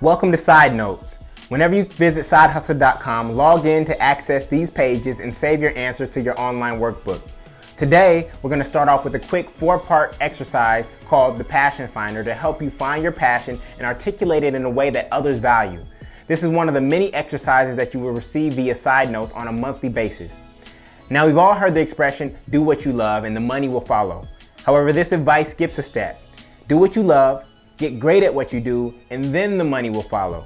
Welcome to Side Notes. Whenever you visit sidehustle.com, log in to access these pages and save your answers to your online workbook. Today, we're going to start off with a quick 4-part exercise called the Passion Finder to help you find your passion and articulate it in a way that others value. This is one of the many exercises that you will receive via Side Notes on a monthly basis. Now, we've all heard the expression, do what you love and the money will follow. However, this advice skips a step. Do what you love, get great at what you do, and then the money will follow.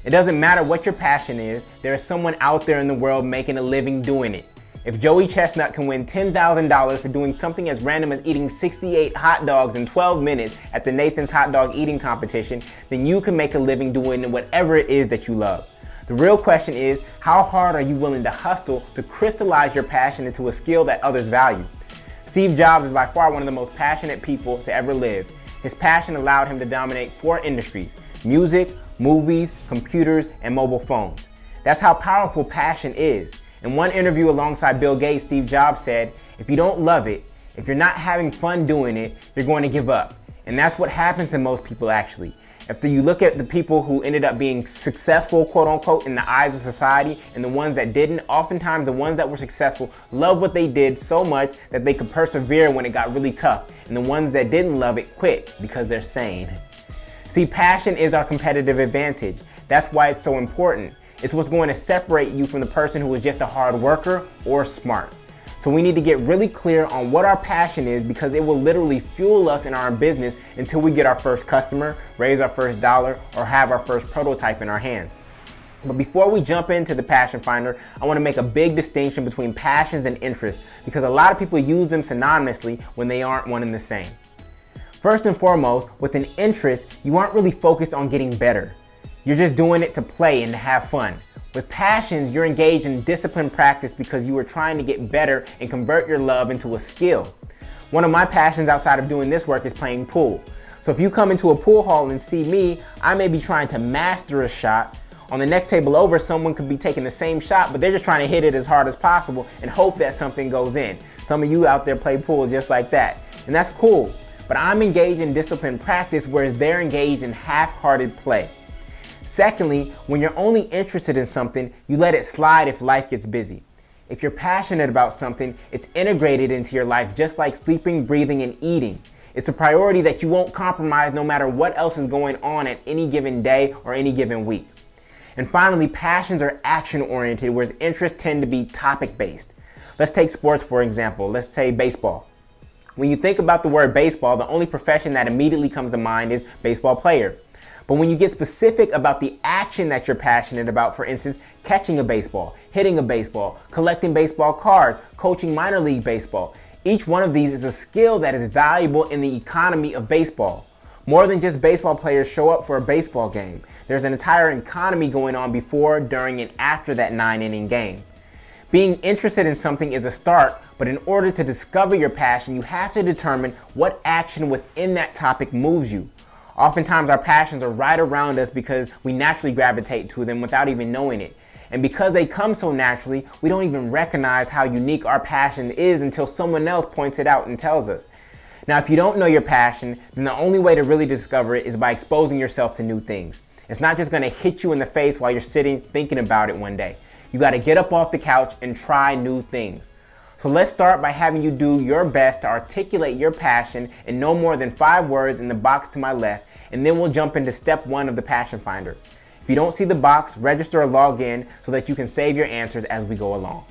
It doesn't matter what your passion is, there is someone out there in the world making a living doing it. If Joey Chestnut can win $10,000 for doing something as random as eating 68 hot dogs in 12 minutes at the Nathan's Hot Dog Eating Competition, then you can make a living doing whatever it is that you love. The real question is, how hard are you willing to hustle to crystallize your passion into a skill that others value? Steve Jobs is by far one of the most passionate people to ever live. His passion allowed him to dominate 4 industries: music, movies, computers, and mobile phones. That's how powerful passion is. In one interview alongside Bill Gates, Steve Jobs said, if you don't love it, if you're not having fun doing it, you're going to give up. And that's what happens to most people actually. After you look at the people who ended up being successful, quote unquote, in the eyes of society and the ones that didn't, oftentimes the ones that were successful loved what they did so much that they could persevere when it got really tough. And the ones that didn't love it quit because they're sane. See, passion is our competitive advantage. That's why it's so important. It's what's going to separate you from the person who is just a hard worker or smart. So we need to get really clear on what our passion is, because it will literally fuel us in our business until we get our first customer, raise our first dollar, or have our first prototype in our hands. But before we jump into the Passion Finder, I want to make a big distinction between passions and interests, because a lot of people use them synonymously when they aren't one and the same. First and foremost, with an interest, you aren't really focused on getting better. You're just doing it to play and to have fun. With passions, you're engaged in disciplined practice because you are trying to get better and convert your love into a skill. One of my passions outside of doing this work is playing pool. So if you come into a pool hall and see me, I may be trying to master a shot. On the next table over, someone could be taking the same shot, but they're just trying to hit it as hard as possible and hope that something goes in. Some of you out there play pool just like that, and that's cool. But I'm engaged in disciplined practice, whereas they're engaged in half-hearted play. Secondly, when you're only interested in something, you let it slide if life gets busy. If you're passionate about something, it's integrated into your life just like sleeping, breathing, and eating. It's a priority that you won't compromise no matter what else is going on at any given day or any given week. And finally, passions are action-oriented, whereas interests tend to be topic-based. Let's take sports for example. Let's say baseball. When you think about the word baseball, the only profession that immediately comes to mind is baseball player. But when you get specific about the action that you're passionate about, for instance, catching a baseball, hitting a baseball, collecting baseball cards, coaching minor league baseball, each one of these is a skill that is valuable in the economy of baseball. More than just baseball players show up for a baseball game. There's an entire economy going on before, during, and after that 9-inning game. Being interested in something is a start, but in order to discover your passion, you have to determine what action within that topic moves you. Oftentimes our passions are right around us because we naturally gravitate to them without even knowing it. And because they come so naturally, we don't even recognize how unique our passion is until someone else points it out and tells us. Now, if you don't know your passion, then the only way to really discover it is by exposing yourself to new things. It's not just going to hit you in the face while you're sitting thinking about it one day. You got to get up off the couch and try new things. So let's start by having you do your best to articulate your passion in no more than 5 words in the box to my left, and then we'll jump into step 1 of the Passion Finder. If you don't see the box, register or log in so that you can save your answers as we go along.